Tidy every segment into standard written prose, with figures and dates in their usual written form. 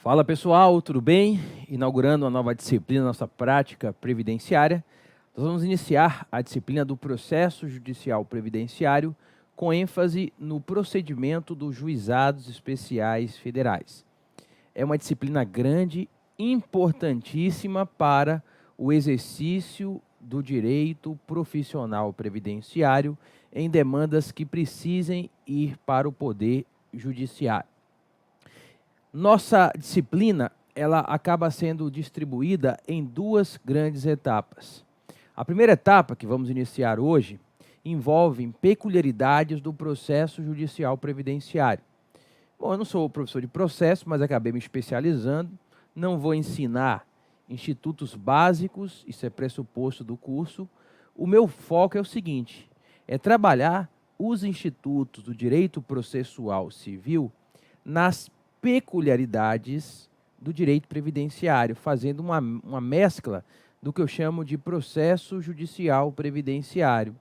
Fala pessoal, tudo bem? Inaugurando uma nova disciplina, nossa prática previdenciária, nós vamos iniciar a disciplina do processo judicial previdenciário com ênfase no procedimento dos juizados especiais federais. É uma disciplina grande, importantíssima para o exercício do direito profissional previdenciário em demandas que precisem ir para o Poder Judiciário. Nossa disciplina, ela acaba sendo distribuída em duas grandes etapas. A primeira etapa, que vamos iniciar hoje, envolve peculiaridades do processo judicial previdenciário. Bom, eu não sou professor de processo, mas acabei me especializando. Não vou ensinar institutos básicos, isso é pressuposto do curso. O meu foco é o seguinte, é trabalhar os institutos do direito processual civil nas peculiaridades do direito previdenciário, fazendo uma mescla do que eu chamo de processo judicial previdenciário.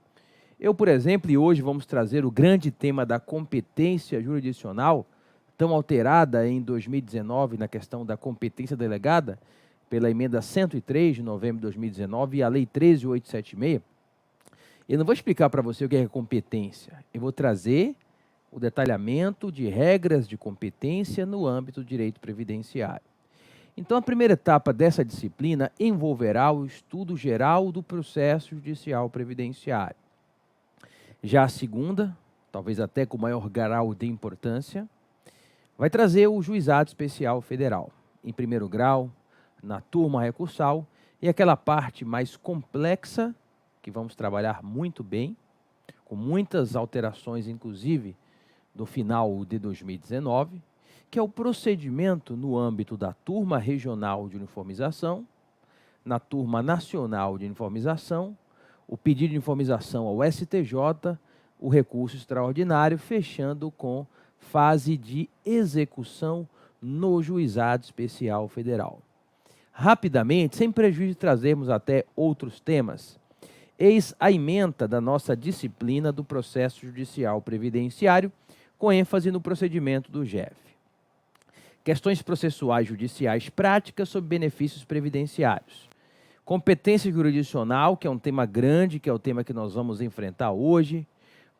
Eu, por exemplo, e hoje vamos trazer o grande tema da competência jurisdicional, tão alterada em 2019 na questão da competência delegada, pela emenda 103 de novembro de 2019 e a lei 13.876. Eu não vou explicar para você o que é competência, eu vou trazer o detalhamento de regras de competência no âmbito do direito previdenciário. Então, a primeira etapa dessa disciplina envolverá o estudo geral do processo judicial previdenciário. Já a segunda, talvez até com maior grau de importância, vai trazer o juizado especial federal, em primeiro grau, na turma recursal, e aquela parte mais complexa, que vamos trabalhar muito bem, com muitas alterações, inclusive, do final de 2019, que é o procedimento no âmbito da turma regional de uniformização, na turma nacional de uniformização, o pedido de uniformização ao STJ, o recurso extraordinário, fechando com fase de execução no Juizado Especial Federal. Rapidamente, sem prejuízo de trazermos até outros temas, eis a ementa da nossa disciplina do processo judicial previdenciário, com ênfase no procedimento do JEF. Questões processuais judiciais práticas sobre benefícios previdenciários. Competência jurisdicional, que é um tema grande, que é o tema que nós vamos enfrentar hoje.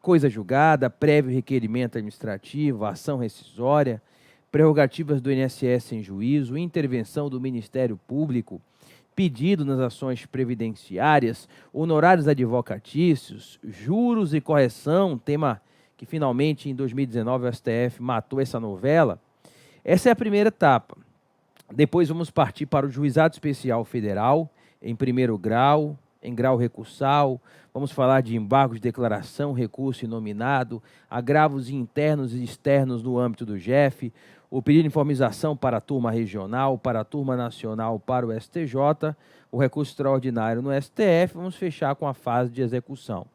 Coisa julgada, prévio requerimento administrativo, ação rescisória, prerrogativas do INSS em juízo, intervenção do Ministério Público, pedido nas ações previdenciárias, honorários advocatícios, juros e correção, tema que finalmente em 2019 o STF matou essa novela. Essa é a primeira etapa. Depois vamos partir para o Juizado Especial Federal, em primeiro grau, em grau recursal. Vamos falar de embargos de declaração, recurso inominado, agravos internos e externos no âmbito do JEF, o pedido de informização para a turma regional, para a turma nacional, para o STJ, o recurso extraordinário no STF. Vamos fechar com a fase de execução.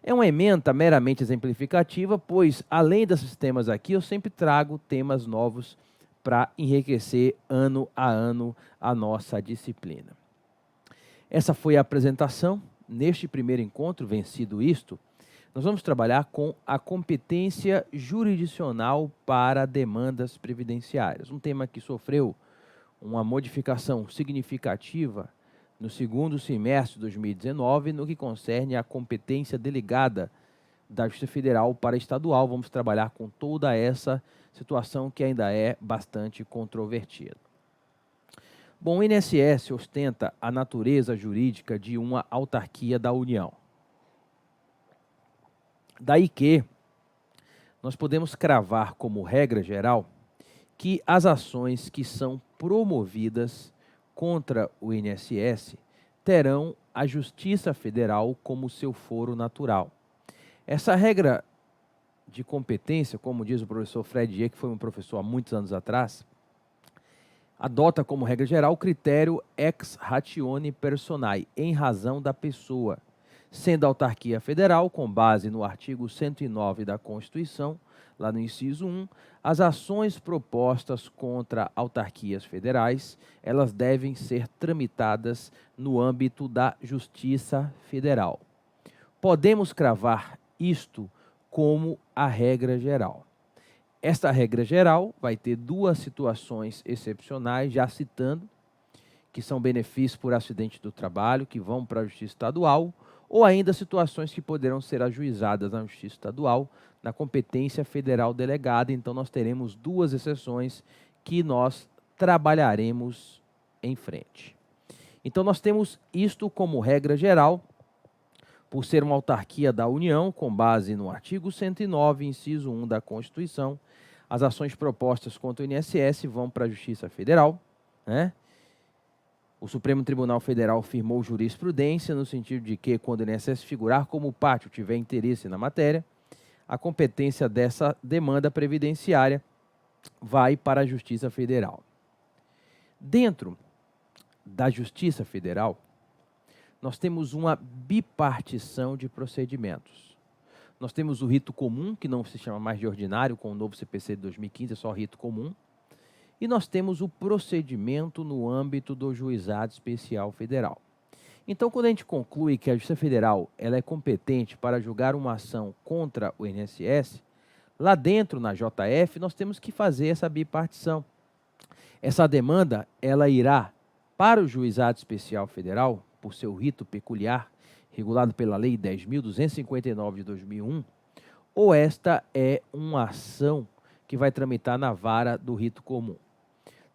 É uma ementa meramente exemplificativa, pois, além desses temas aqui, eu sempre trago temas novos para enriquecer ano a ano a nossa disciplina. Essa foi a apresentação. Neste primeiro encontro, vencido isto, nós vamos trabalhar com a competência jurisdicional para demandas previdenciárias, um tema que sofreu uma modificação significativa no segundo semestre de 2019, no que concerne à competência delegada da Justiça Federal para estadual. Vamos trabalhar com toda essa situação que ainda é bastante controvertida. Bom, o INSS ostenta a natureza jurídica de uma autarquia da União. Daí que nós podemos cravar como regra geral que as ações que são promovidas contra o INSS terão a Justiça Federal como seu foro natural. Essa regra de competência, como diz o professor Fred E., que foi um professor há muitos anos atrás, adota como regra geral o critério ex ratione personae, em razão da pessoa, sendo a autarquia federal, com base no artigo 109 da Constituição, lá no inciso 1, as ações propostas contra autarquias federais, elas devem ser tramitadas no âmbito da Justiça Federal. Podemos cravar isto como a regra geral. Esta regra geral vai ter duas situações excepcionais, já citando, que são benefícios por acidente do trabalho, que vão para a Justiça Estadual, ou ainda situações que poderão ser ajuizadas na Justiça Estadual, na competência federal delegada. Então, nós teremos duas exceções que nós trabalharemos em frente. Então, nós temos isto como regra geral, por ser uma autarquia da União, com base no artigo 109, inciso 1 da Constituição, as ações propostas contra o INSS vão para a Justiça Federal, né? O Supremo Tribunal Federal firmou jurisprudência no sentido de que, quando o INSS figurar como parte ou tiver interesse na matéria, a competência dessa demanda previdenciária vai para a Justiça Federal. Dentro da Justiça Federal, nós temos uma bipartição de procedimentos. Nós temos o rito comum, que não se chama mais de ordinário, com o novo CPC de 2015, é só rito comum. E nós temos o procedimento no âmbito do Juizado Especial Federal. Então, quando a gente conclui que a Justiça Federal ela é competente para julgar uma ação contra o INSS, lá dentro, na JF, nós temos que fazer essa bipartição. Essa demanda ela irá para o Juizado Especial Federal, por seu rito peculiar, regulado pela Lei 10.259 de 2001, ou esta é uma ação que vai tramitar na vara do rito comum.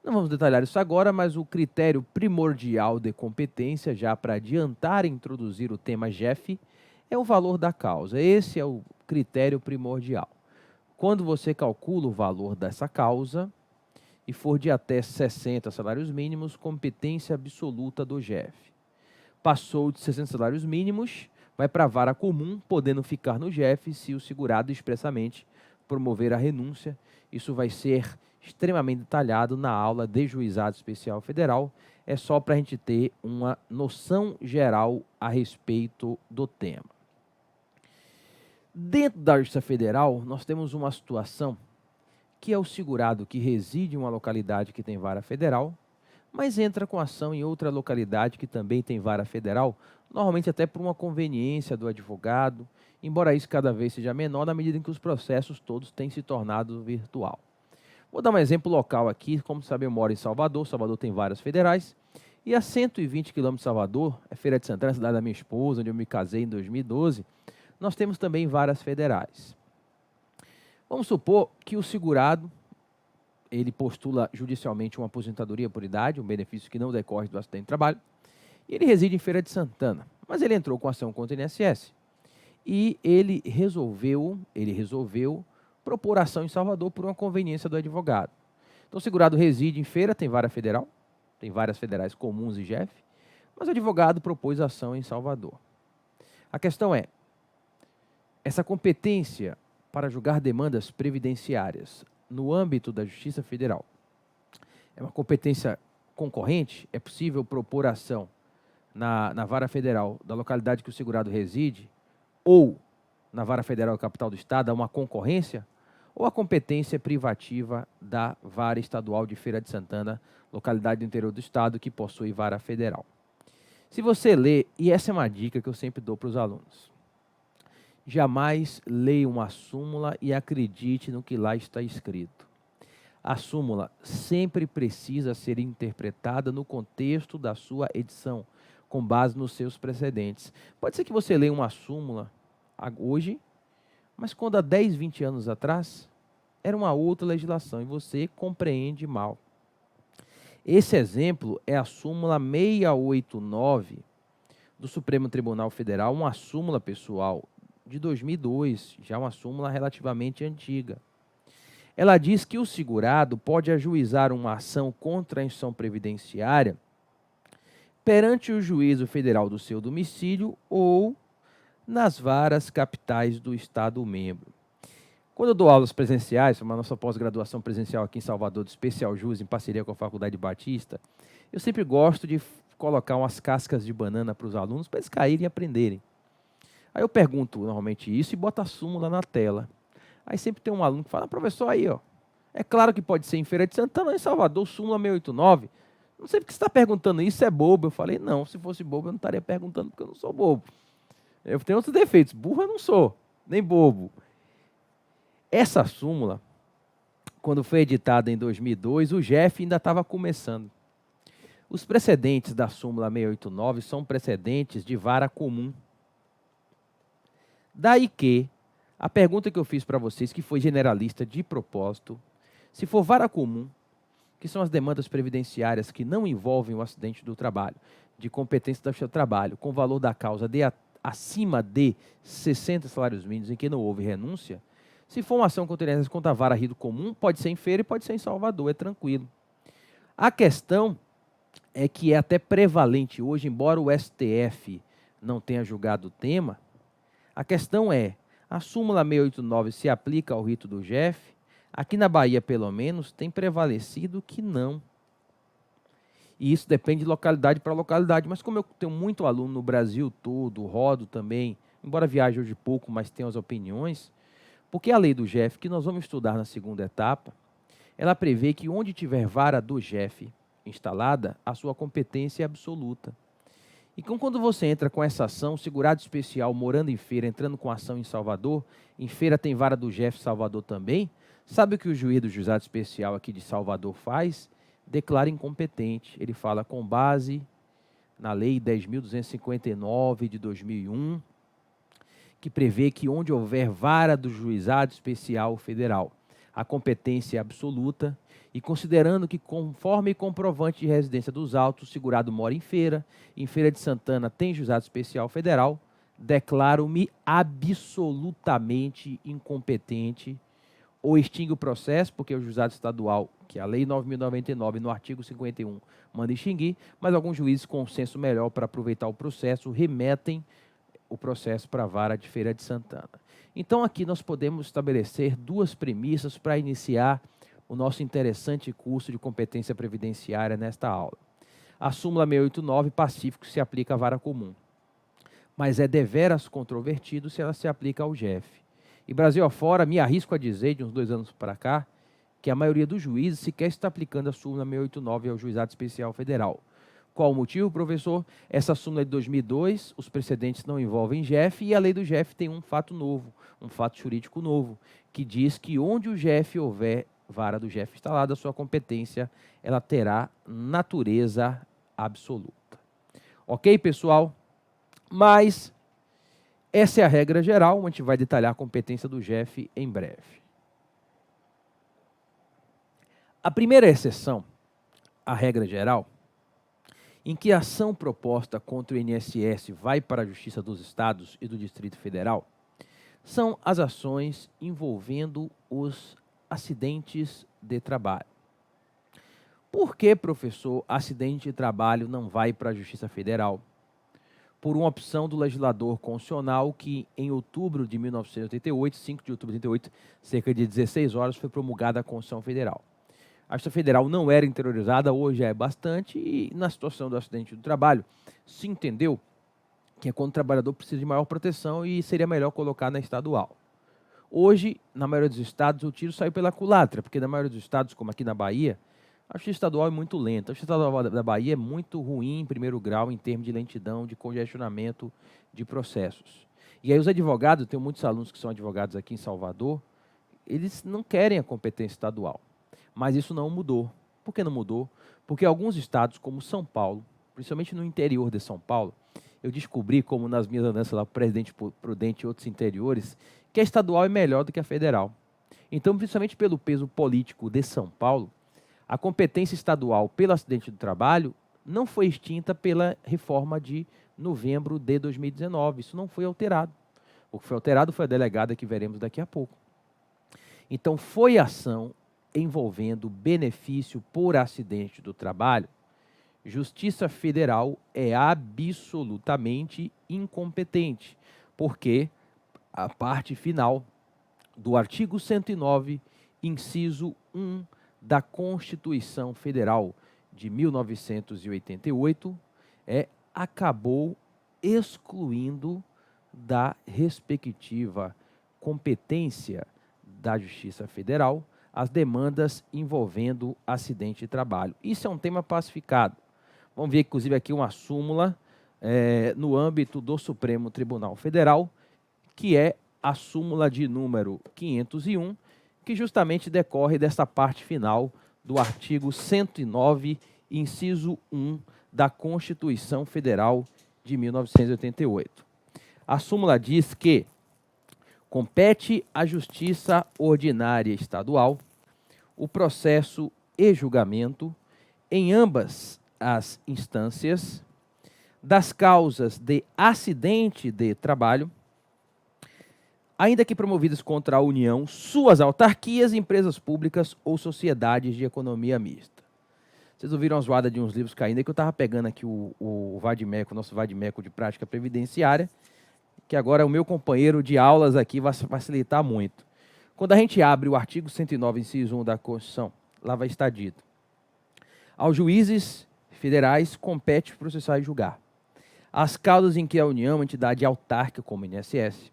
Não vamos detalhar isso agora, mas o critério primordial de competência, já para adiantar e introduzir o tema JEF, é o valor da causa. Esse é o critério primordial. Quando você calcula o valor dessa causa e for de até 60 salários mínimos, competência absoluta do JEF. Passou de 60 salários mínimos, vai para a vara comum, podendo ficar no JEF se o segurado expressamente promover a renúncia. Isso vai ser extremamente detalhado na aula de Juizado Especial Federal. É só para a gente ter uma noção geral a respeito do tema. Dentro da Justiça Federal, nós temos uma situação que é o segurado que reside em uma localidade que tem vara federal, mas entra com ação em outra localidade que também tem vara federal, normalmente até por uma conveniência do advogado, embora isso cada vez seja menor na medida em que os processos todos têm se tornado virtual. Vou dar um exemplo local aqui. Como sabe, eu moro em Salvador. Salvador tem várias federais. E a 120 quilômetros de Salvador, é Feira de Santana, cidade da minha esposa, onde eu me casei em 2012, nós temos também várias federais. Vamos supor que o segurado, ele postula judicialmente uma aposentadoria por idade, um benefício que não decorre do acidente de trabalho, e ele reside em Feira de Santana, mas ele entrou com ação contra o INSS. E ele resolveu propor ação em Salvador por uma conveniência do advogado. Então, o segurado reside em Feira, tem vara federal, tem várias federais comuns e JEF, mas o advogado propôs ação em Salvador. A questão é, essa competência para julgar demandas previdenciárias no âmbito da Justiça Federal é uma competência concorrente? É possível propor ação na vara federal da localidade que o segurado reside ou na vara federal da capital do estado, há uma concorrência? Ou a competência privativa da vara estadual de Feira de Santana, localidade do interior do estado, que possui vara federal? Se você lê, e essa é uma dica que eu sempre dou para os alunos, jamais leia uma súmula e acredite no que lá está escrito. A súmula sempre precisa ser interpretada no contexto da sua edição, com base nos seus precedentes. Pode ser que você leia uma súmula hoje, mas quando há 10, 20 anos atrás, era uma outra legislação e você compreende mal. Esse exemplo é a súmula 689 do Supremo Tribunal Federal, uma súmula, pessoal, de 2002, já uma súmula relativamente antiga. Ela diz que o segurado pode ajuizar uma ação contra a instituição previdenciária perante o juízo federal do seu domicílio ou nas varas capitais do estado membro. Quando eu dou aulas presenciais, uma nossa pós-graduação presencial aqui em Salvador, do Especial Jus, em parceria com a Faculdade Batista, eu sempre gosto de colocar umas cascas de banana para os alunos, para eles caírem e aprenderem. Aí eu pergunto normalmente isso e boto a súmula na tela. Aí sempre tem um aluno que fala, professor, aí, ó, é claro que pode ser em Feira de Santana ou em Salvador, súmula 689. Não sei porque você está perguntando isso, é bobo. Eu falei, não, se fosse bobo eu não estaria perguntando, porque eu não sou bobo. Eu tenho outros defeitos, burro eu não sou, nem bobo. Essa súmula, quando foi editada em 2002, o GEF ainda estava começando. Os precedentes da súmula 689 são precedentes de vara comum. Daí que a pergunta que eu fiz para vocês, que foi generalista de propósito, se for vara comum, que são as demandas previdenciárias que não envolvem o acidente do trabalho, de competência do seu trabalho, com valor da causa acima de 60 salários mínimos em que não houve renúncia, se for uma ação contra a vara Rio Comum, pode ser em Feira e pode ser em Salvador, é tranquilo. A questão é que é até prevalente hoje, embora o STF não tenha julgado o tema, a questão é, a súmula 689 se aplica ao rito do GEF? Aqui na Bahia, pelo menos, tem prevalecido que não. E isso depende de localidade para localidade. Mas como eu tenho muito aluno no Brasil todo, rodo também, embora viaje hoje pouco, mas tenho as opiniões, porque a lei do GEF, que nós vamos estudar na segunda etapa, ela prevê que onde tiver vara do GEF instalada, a sua competência é absoluta. E quando você entra com essa ação, segurado especial morando em Feira, entrando com ação em Salvador, em Feira tem vara do GEF Salvador também, sabe o que o juiz do juizado especial aqui de Salvador faz? Declara incompetente. Ele fala com base na lei 10.259 de 2001, que prevê que onde houver vara do juizado especial federal, a competência é absoluta, e considerando que, conforme comprovante de residência dos autos, o segurado mora em Feira de Santana tem juizado especial federal, declaro-me absolutamente incompetente, ou extingue o processo, porque o juizado estadual, que é a Lei 9.099, no artigo 51, manda extinguir, mas alguns juízes com senso melhor para aproveitar o processo remetem o processo para a vara de Feira de Santana. Então, aqui nós podemos estabelecer duas premissas para iniciar o nosso interessante curso de competência previdenciária nesta aula. A súmula 689, pacífico, se aplica à vara comum, mas é deveras controvertido se ela se aplica ao GEF. E Brasil afora, me arrisco a dizer, de uns 2 anos para cá, que a maioria dos juízes sequer está aplicando a súmula 689 ao Juizado Especial Federal. Qual o motivo, professor? Essa súmula é de 2002, os precedentes não envolvem GEF, e a lei do GEF tem um fato novo, um fato jurídico novo, que diz que onde o GEF houver vara do GEF instalada, a sua competência ela terá natureza absoluta. Ok, pessoal? Mas essa é a regra geral, a gente vai detalhar a competência do GEF em breve. A primeira exceção à regra geral, em que a ação proposta contra o INSS vai para a Justiça dos Estados e do Distrito Federal, são as ações envolvendo os acidentes de trabalho. Por que, professor, acidente de trabalho não vai para a Justiça Federal? Por uma opção do legislador constitucional que, em outubro de 1988, 5 de outubro de 1988, cerca de 16 horas, foi promulgada a Constituição Federal. A Justiça Federal não era interiorizada, hoje é bastante, e na situação do acidente do trabalho, se entendeu que é quando o trabalhador precisa de maior proteção e seria melhor colocar na estadual. Hoje, na maioria dos estados, o tiro saiu pela culatra, porque na maioria dos estados, como aqui na Bahia, a justiça estadual é muito lenta. A justiça estadual da Bahia é muito ruim em primeiro grau, em termos de lentidão, de congestionamento de processos. E aí os advogados, eu tenho muitos alunos que são advogados aqui em Salvador, eles não querem a competência estadual. Mas isso não mudou. Por que não mudou? Porque alguns estados, como São Paulo, principalmente no interior de São Paulo, eu descobri, como nas minhas andanças lá, Presidente Prudente e outros interiores, que a estadual é melhor do que a federal. Então, principalmente pelo peso político de São Paulo, a competência estadual pelo acidente do trabalho não foi extinta pela reforma de novembro de 2019. Isso não foi alterado. O que foi alterado foi a delegada que veremos daqui a pouco. Então, foi ação envolvendo benefício por acidente do trabalho, Justiça Federal é absolutamente incompetente, porque a parte final do artigo 109, inciso 1 da Constituição Federal de 1988, acabou excluindo da respectiva competência da Justiça Federal as demandas envolvendo acidente de trabalho. Isso é um tema pacificado. Vamos ver, inclusive, aqui uma súmula no âmbito do Supremo Tribunal Federal, que é a súmula de número 501, que justamente decorre dessa parte final do artigo 109, inciso 1 da Constituição Federal de 1988. A súmula diz que compete à Justiça Ordinária Estadual o processo e julgamento em ambas as instâncias das causas de acidente de trabalho, ainda que promovidas contra a União, suas autarquias, empresas públicas ou sociedades de economia mista. Vocês ouviram a zoada de uns livros caindo, que eu estava pegando aqui o Vadimeco, nosso Vadimeco de prática previdenciária, que agora é o meu companheiro de aulas aqui, vai facilitar muito. Quando a gente abre o artigo 109, inciso 1 da Constituição, lá vai estar dito: aos juízes federais compete processar e julgar as causas em que a União, entidade autárquica como INSS,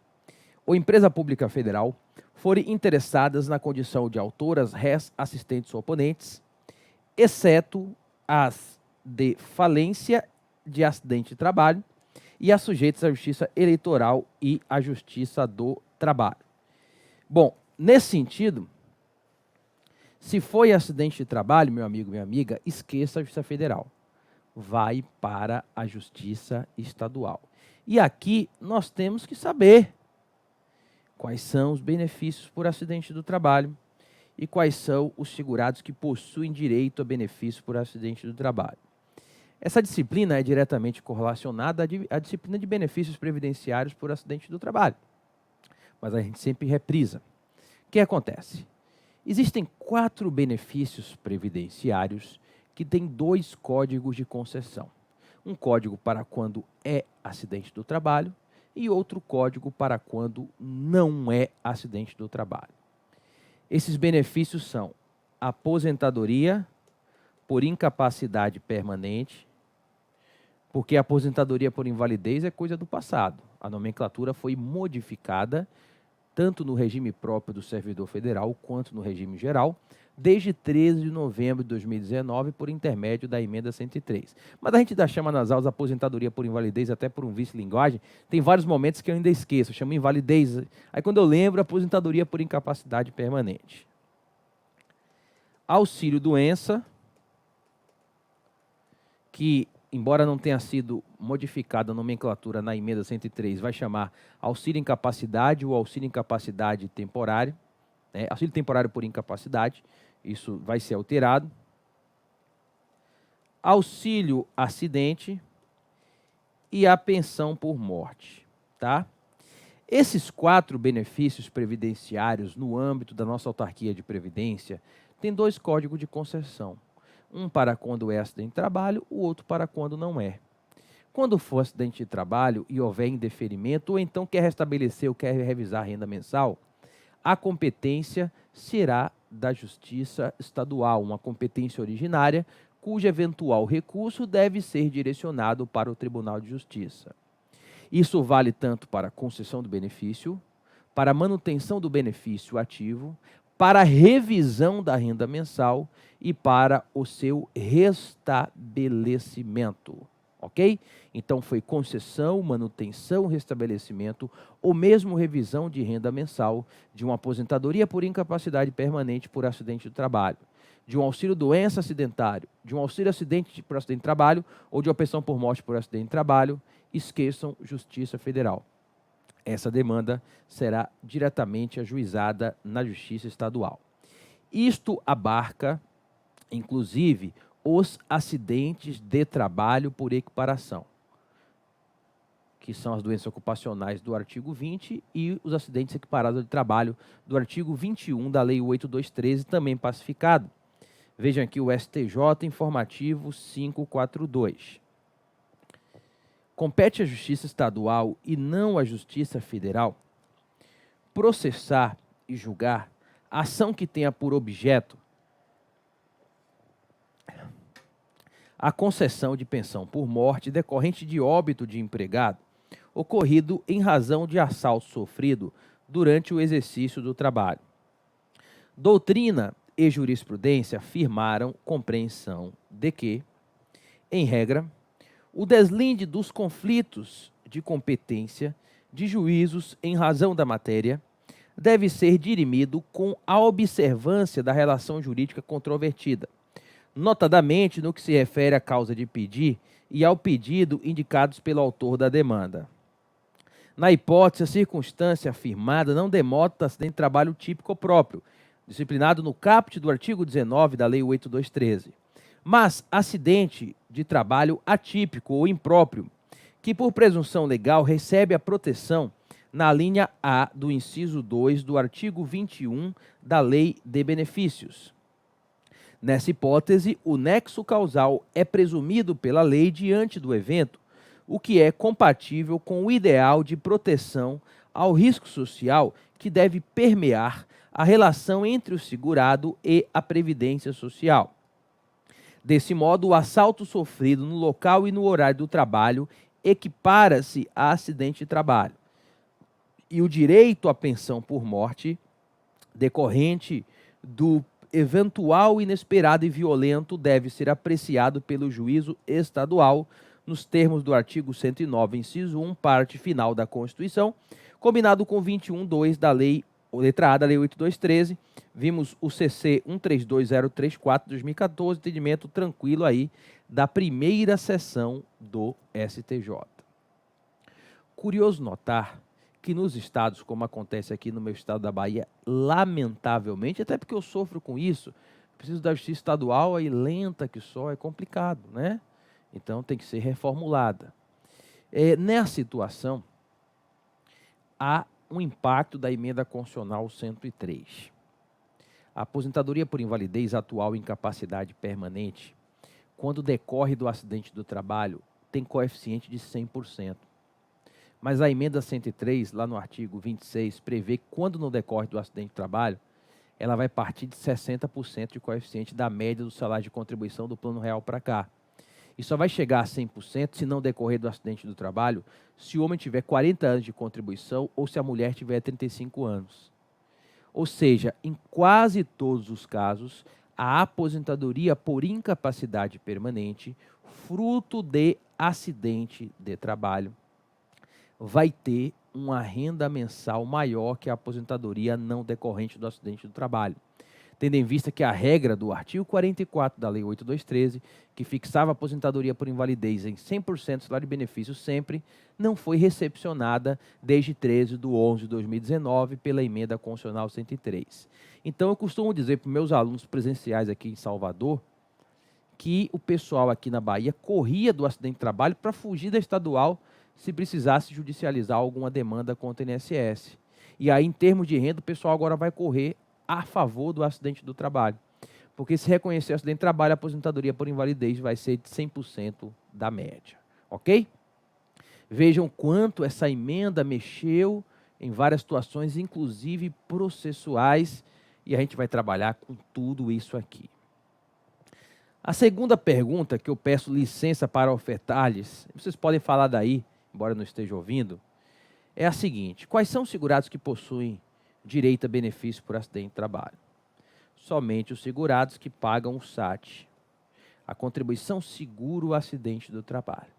ou empresa pública federal forem interessadas na condição de autoras, rés, assistentes ou oponentes, exceto as de falência de acidente de trabalho e as sujeitas à justiça eleitoral e à justiça do trabalho. Bom, nesse sentido, se foi acidente de trabalho, meu amigo, minha amiga, esqueça a Justiça Federal. Vai para a Justiça Estadual. E aqui nós temos que saber quais são os benefícios por acidente do trabalho e quais são os segurados que possuem direito a benefício por acidente do trabalho. Essa disciplina é diretamente correlacionada à disciplina de benefícios previdenciários por acidente do trabalho. Mas a gente sempre reprisa. O que acontece? Existem 4 benefícios previdenciários que têm 2 códigos de concessão. Um código para quando é acidente do trabalho e outro código para quando não é acidente do trabalho. Esses benefícios são aposentadoria por incapacidade permanente, porque a aposentadoria por invalidez é coisa do passado. A nomenclatura foi modificada tanto no regime próprio do servidor federal quanto no regime geral, desde 13 de novembro de 2019, por intermédio da emenda 103. Mas a gente ainda chama nas aulas aposentadoria por invalidez, até por um vício de linguagem. Tem vários momentos que eu ainda esqueço, eu chamo invalidez. Aí quando eu lembro, aposentadoria por incapacidade permanente. Auxílio-doença, que, embora não tenha sido modificada a nomenclatura na emenda 103, vai chamar auxílio-incapacidade ou auxílio-incapacidade temporário, né? Auxílio temporário por incapacidade, isso vai ser alterado. Auxílio-acidente e a pensão por morte, tá? Esses 4 benefícios previdenciários no âmbito da nossa autarquia de previdência têm 2 códigos de concessão. Um para quando é acidente de trabalho, o outro para quando não é. Quando for acidente de trabalho e houver indeferimento, ou então quer restabelecer ou quer revisar a renda mensal, a competência será da Justiça Estadual, uma competência originária, cujo eventual recurso deve ser direcionado para o Tribunal de Justiça. Isso vale tanto para a concessão do benefício, para a manutenção do benefício ativo, para a revisão da renda mensal e para o seu restabelecimento, ok? Então foi concessão, manutenção, restabelecimento ou mesmo revisão de renda mensal de uma aposentadoria por incapacidade permanente por acidente do trabalho, de um auxílio-doença acidentário, de um auxílio-acidente por acidente de trabalho ou de uma pensão por morte por acidente de trabalho. Esqueçam Justiça Federal. Essa demanda será diretamente ajuizada na Justiça Estadual. Isto abarca, inclusive, os acidentes de trabalho por equiparação, que são as doenças ocupacionais do artigo 20 e os acidentes equiparados de trabalho do artigo 21 da Lei 8213, também pacificado. Vejam aqui o STJ informativo 542. Compete à Justiça Estadual e não à Justiça Federal processar e julgar a ação que tenha por objeto a concessão de pensão por morte decorrente de óbito de empregado ocorrido em razão de assalto sofrido durante o exercício do trabalho. Doutrina e jurisprudência afirmaram compreensão de que, em regra, o deslinde dos conflitos de competência de juízos em razão da matéria deve ser dirimido com a observância da relação jurídica controvertida, notadamente no que se refere à causa de pedir e ao pedido indicados pelo autor da demanda. Na hipótese, a circunstância afirmada não demota acidente de trabalho típico ou próprio, disciplinado no caput do artigo 19 da Lei 8213, mas acidente de trabalho atípico ou impróprio, que por presunção legal recebe a proteção na linha A do inciso 2 do artigo 21 da Lei de Benefícios. Nessa hipótese, o nexo causal é presumido pela lei diante do evento, o que é compatível com o ideal de proteção ao risco social que deve permear a relação entre o segurado e a previdência social. Desse modo, o assalto sofrido no local e no horário do trabalho equipara-se a acidente de trabalho. E o direito à pensão por morte decorrente do eventual inesperado e violento deve ser apreciado pelo juízo estadual nos termos do artigo 109, inciso 1, parte final da Constituição, combinado com 21.2 da Lei, letra A da Lei 8213, vimos o CC 132034 de 2014, entendimento tranquilo aí da primeira sessão do STJ. Curioso notar que nos estados, como acontece aqui no meu estado da Bahia, lamentavelmente, até porque eu sofro com isso, preciso da justiça estadual aí lenta que só, é complicado, né? Então tem que ser reformulada. Nessa situação, há um impacto da emenda constitucional 103. A aposentadoria por invalidez atual e incapacidade permanente, quando decorre do acidente do trabalho, tem coeficiente de 100%. Mas a emenda 103, lá no artigo 26, prevê que quando não decorre do acidente de trabalho, ela vai partir de 60% de coeficiente da média do salário de contribuição do Plano Real para cá. E só vai chegar a 100% se não decorrer do acidente do trabalho, se o homem tiver 40 anos de contribuição ou se a mulher tiver 35 anos. Ou seja, em quase todos os casos, a aposentadoria por incapacidade permanente, fruto de acidente de trabalho, vai ter uma renda mensal maior que a aposentadoria não decorrente do acidente do trabalho. Tendo em vista que a regra do artigo 44 da Lei 8213, que fixava a aposentadoria por invalidez em 100% do salário de benefício sempre, não foi recepcionada desde 13/11/2019 pela emenda constitucional 103. Então, eu costumo dizer para os meus alunos presenciais aqui em Salvador que o pessoal aqui na Bahia corria do acidente de trabalho para fugir da estadual se precisasse judicializar alguma demanda contra o INSS. E aí, em termos de renda, o pessoal agora vai correr a favor do acidente do trabalho. Porque se reconhecer o acidente de trabalho, a aposentadoria por invalidez vai ser de 100% da média. Ok? Vejam quanto essa emenda mexeu em várias situações, inclusive processuais, e a gente vai trabalhar com tudo isso aqui. A segunda pergunta que eu peço licença para ofertar-lhes, vocês podem falar daí, embora não esteja ouvindo, é a seguinte: quais são os segurados que possuem direito a benefício por acidente de trabalho? Somente os segurados que pagam o SAT, a contribuição seguro acidente do trabalho.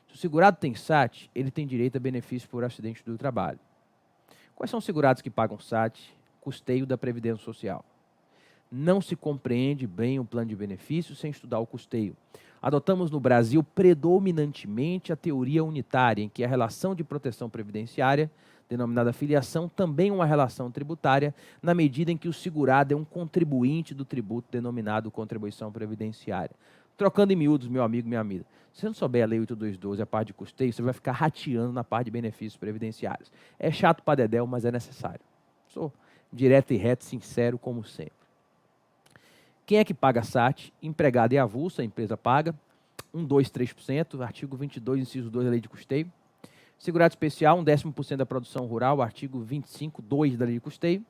Se o segurado tem SAT, ele tem direito a benefício por acidente do trabalho. Quais são os segurados que pagam SAT? Custeio da Previdência Social. Não se compreende bem o plano de benefícios sem estudar o custeio. Adotamos no Brasil predominantemente a teoria unitária, em que a relação de proteção previdenciária, denominada filiação, também é uma relação tributária, na medida em que o segurado é um contribuinte do tributo denominado contribuição previdenciária. Trocando em miúdos, meu amigo, minha amiga, se você não souber a Lei 8212, a parte de custeio, você vai ficar rateando na parte de benefícios previdenciários. É chato para dedéu, mas é necessário. Sou direto e reto, sincero, como sempre. Quem é que paga SAT? Empregado e avulso, a empresa paga 1,23%, artigo 22, inciso 2 da Lei de Custeio. Segurado especial, 1/10% da produção rural, artigo 25(2) da Lei de Custeio.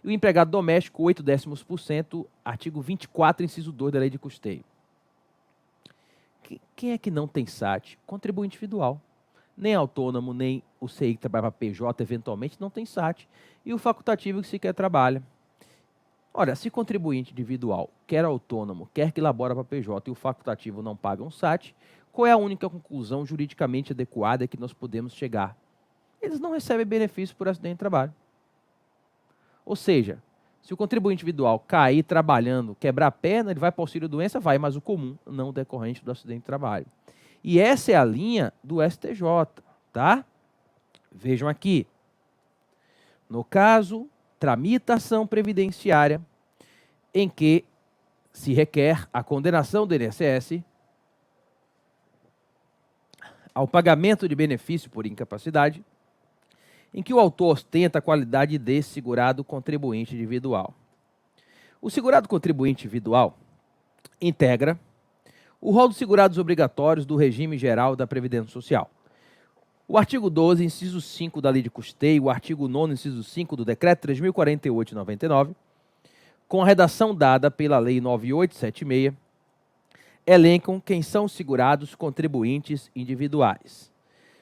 E o empregado doméstico, 0,8%, artigo 24, inciso 2 da Lei de Custeio. Quem é que não tem SAT? Contribuinte individual. Nem autônomo, nem o CI que trabalha para PJ, eventualmente, não tem SAT. E o facultativo que sequer trabalha. Ora, se contribuinte individual, quer autônomo, quer que labora para PJ e o facultativo não pagam SAT, qual é a única conclusão juridicamente adequada que nós podemos chegar? Eles não recebem benefício por acidente de trabalho. Ou seja, se o contribuinte individual cair trabalhando, quebrar a perna, ele vai para o auxílio-doença, vai, mas o comum não decorrente do acidente de trabalho. E essa é a linha do STJ, tá? Vejam aqui. No caso, tramita ação previdenciária em que se requer a condenação do INSS ao pagamento de benefício por incapacidade, em que o autor ostenta a qualidade de segurado contribuinte individual. O segurado contribuinte individual integra o rol dos segurados obrigatórios do regime geral da Previdência Social. O artigo 12, inciso 5 da Lei de Custeio, o artigo 9º, inciso 5 do Decreto 3.048 de 99, com a redação dada pela Lei 9876, elencam quem são os segurados contribuintes individuais.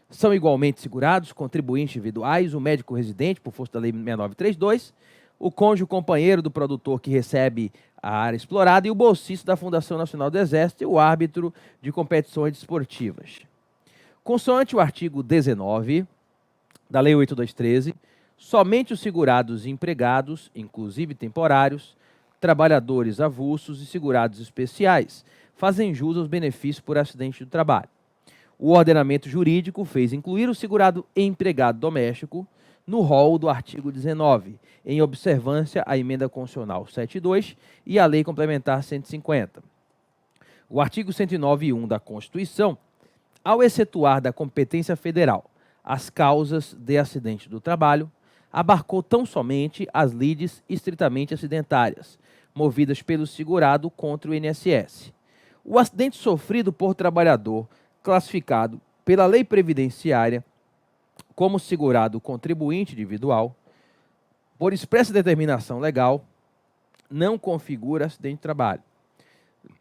São igualmente segurados contribuintes individuais o médico residente, por força da Lei 6932, o cônjuge companheiro do produtor que recebe a área explorada e o bolsista da Fundação Nacional do Exército e o árbitro de competições desportivas. Consoante o artigo 19 da Lei 8213, somente os segurados e empregados, inclusive temporários, trabalhadores avulsos e segurados especiais, fazem jus aos benefícios por acidente do trabalho. O ordenamento jurídico fez incluir o segurado empregado doméstico no rol do artigo 19, em observância à Emenda Constitucional 72 e à Lei Complementar 150. O artigo 109.1 da Constituição, ao excetuar da competência federal as causas de acidente do trabalho, abarcou tão somente as lides estritamente acidentárias, movidas pelo segurado contra o INSS. O acidente sofrido por trabalhador classificado pela lei previdenciária como segurado contribuinte individual, por expressa determinação legal, não configura acidente de trabalho,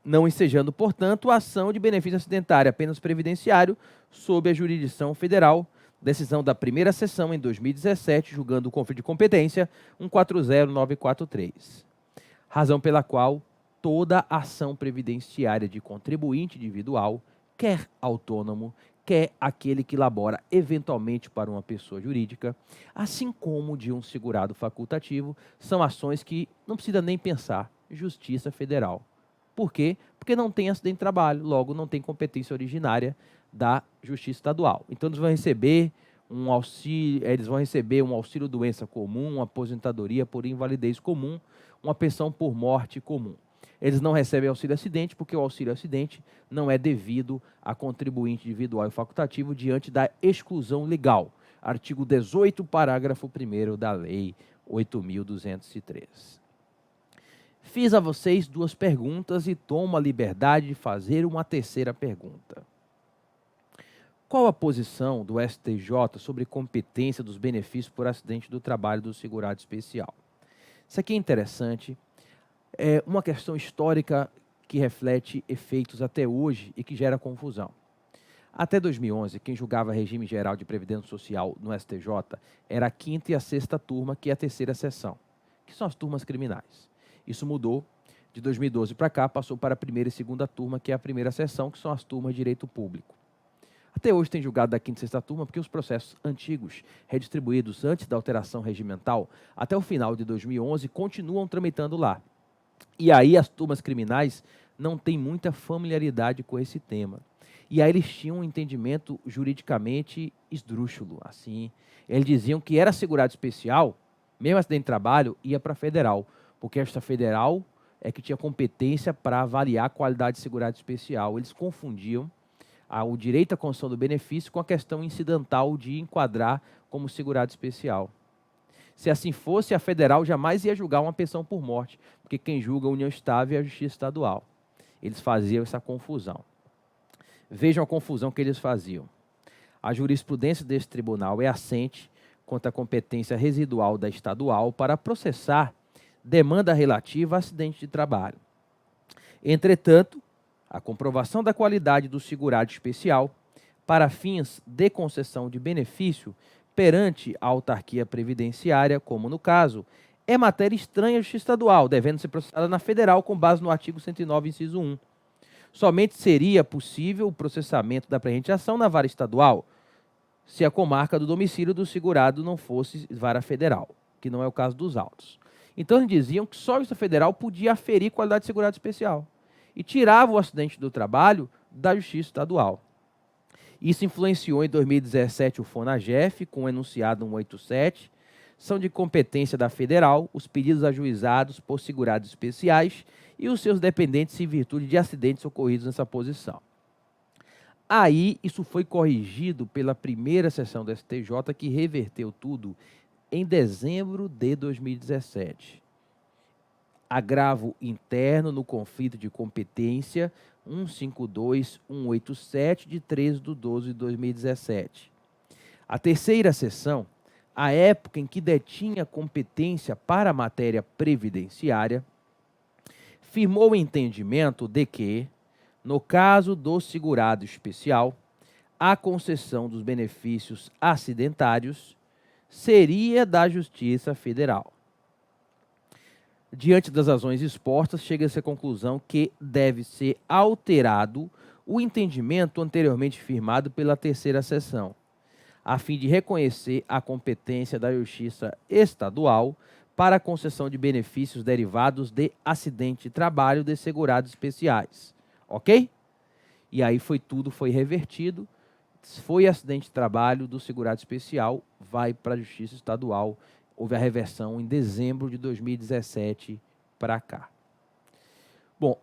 não ensejando, portanto, a ação de benefício acidentário apenas previdenciário sob a jurisdição federal, decisão da primeira sessão em 2017, julgando o conflito de competência 140943. Razão pela qual toda ação previdenciária de contribuinte individual, quer autônomo, quer aquele que labora eventualmente para uma pessoa jurídica, assim como de um segurado facultativo, são ações que não precisa nem pensar, Justiça Federal. Por quê? Porque não tem acidente de trabalho, logo não tem competência originária da Justiça Estadual. Então eles vão receber um auxílio doença comum, uma aposentadoria por invalidez comum, uma pensão por morte comum. Eles não recebem auxílio acidente porque o auxílio acidente não é devido a contribuinte individual e facultativo diante da exclusão legal. Artigo 18, parágrafo 1º da Lei 8.203. Fiz a vocês 2 perguntas e tomo a liberdade de fazer uma terceira pergunta. Qual a posição do STJ sobre competência dos benefícios por acidente do trabalho do segurado especial? Isso aqui é interessante. É uma questão histórica que reflete efeitos até hoje e que gera confusão. Até 2011, quem julgava regime geral de previdência social no STJ era a 5ª e a 6ª turma, que é a 3ª seção, que são as turmas criminais. Isso mudou de 2012 para cá, passou para a 1ª e 2ª turma, que é a 1ª seção, que são as turmas de direito público. Até hoje tem julgado da 5ª e 6ª turma porque os processos antigos, redistribuídos antes da alteração regimental, até o final de 2011, continuam tramitando lá. E aí as turmas criminais não têm muita familiaridade com esse tema. E aí eles tinham um entendimento juridicamente esdrúxulo, assim. Eles diziam que era segurado especial, mesmo acidente de trabalho, ia para a federal, porque esta federal é que tinha competência para avaliar a qualidade de segurado especial. Eles confundiam o direito à concessão do benefício com a questão incidental de enquadrar como segurado especial. Se assim fosse, a federal jamais ia julgar uma pensão por morte, porque quem julga a união estável é a Justiça Estadual. Eles faziam essa confusão. Vejam a confusão que eles faziam. A jurisprudência desse tribunal é assente quanto à competência residual da estadual para processar demanda relativa a acidente de trabalho. Entretanto, a comprovação da qualidade do segurado especial para fins de concessão de benefício perante a autarquia previdenciária, como no caso, é matéria estranha à Justiça Estadual, devendo ser processada na federal com base no artigo 109, inciso 1. Somente seria possível o processamento da presente ação na vara estadual, se a comarca do domicílio do segurado não fosse vara federal, que não é o caso dos autos. Então, eles diziam que só a Justiça Federal podia aferir qualidade de segurado especial e tirava o acidente do trabalho da Justiça Estadual. Isso influenciou em 2017 o FONAGEF, com o enunciado 187, são de competência da Federal os pedidos ajuizados por segurados especiais e os seus dependentes em virtude de acidentes ocorridos nessa posição. Aí, isso foi corrigido pela primeira sessão do STJ, que reverteu tudo em dezembro de 2017. Agravo interno no conflito de competência 152.187, de 13/12/2017. A terceira sessão, a época em que detinha competência para a matéria previdenciária, firmou o entendimento de que, no caso do segurado especial, a concessão dos benefícios acidentários seria da Justiça Federal. Diante das razões expostas, chega-se à conclusão que deve ser alterado o entendimento anteriormente firmado pela terceira sessão, a fim de reconhecer a competência da Justiça Estadual para a concessão de benefícios derivados de acidente de trabalho de segurados especiais. Ok? E aí foi revertido, foi acidente de trabalho do segurado especial, vai para a Justiça Estadual. Houve a reversão em dezembro de 2017 para cá. Bom,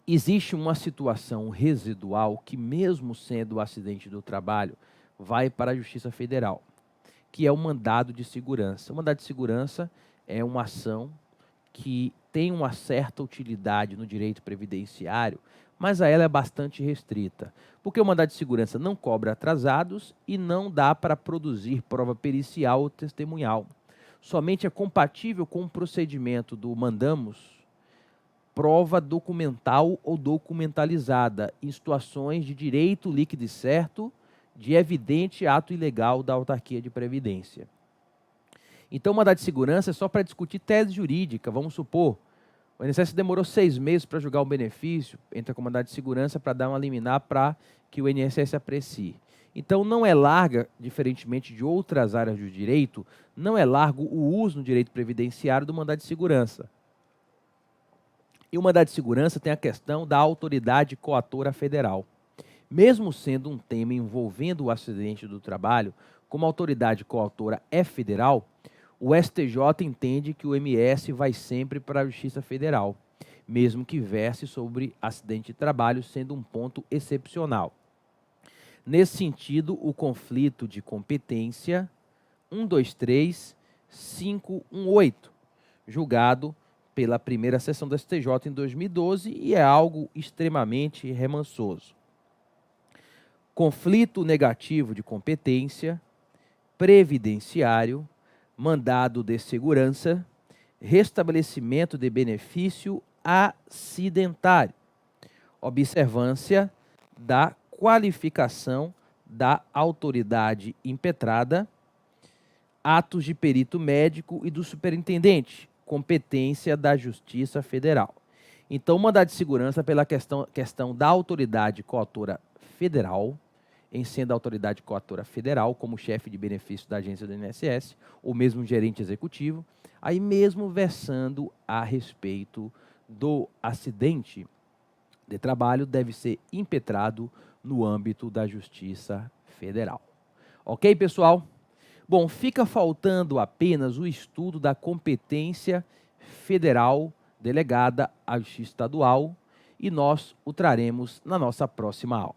existe uma situação residual que, mesmo sendo o acidente do trabalho, vai para a Justiça Federal, que é o mandado de segurança. O mandado de segurança é uma ação que tem uma certa utilidade no direito previdenciário, mas a ela é bastante restrita, porque o mandado de segurança não cobra atrasados e não dá para produzir prova pericial ou testemunhal. Somente é compatível com o procedimento do mandamos prova documental ou documentalizada em situações de direito líquido e certo de evidente ato ilegal da autarquia de previdência. Então, o mandado de segurança é só para discutir tese jurídica. Vamos supor, o INSS demorou 6 meses para julgar um benefício, entra com mandado de segurança para dar uma liminar para que o INSS aprecie. Então, não é larga, diferentemente de outras áreas do direito, não é largo o uso no direito previdenciário do mandado de segurança. E o mandado de segurança tem a questão da autoridade coatora federal. Mesmo sendo um tema envolvendo o acidente do trabalho, como a autoridade coautora é federal, o STJ entende que o MS vai sempre para a Justiça Federal, mesmo que verse sobre acidente de trabalho, sendo um ponto excepcional. Nesse sentido, o conflito de competência 123.518, julgado pela primeira sessão do STJ em 2012, e é algo extremamente remansoso. Conflito negativo de competência, previdenciário, mandado de segurança, restabelecimento de benefício acidentário, observância da qualificação da autoridade impetrada, atos de perito médico e do superintendente, competência da Justiça Federal. Então, o mandado de segurança pela questão da autoridade coautora federal, em sendo a autoridade coautora federal, como chefe de benefício da agência do INSS, ou mesmo gerente executivo, aí mesmo versando a respeito do acidente de trabalho, deve ser impetrado no âmbito da Justiça Federal. Ok, pessoal? Bom, fica faltando apenas o estudo da competência federal delegada à Justiça Estadual, e nós o traremos na nossa próxima aula.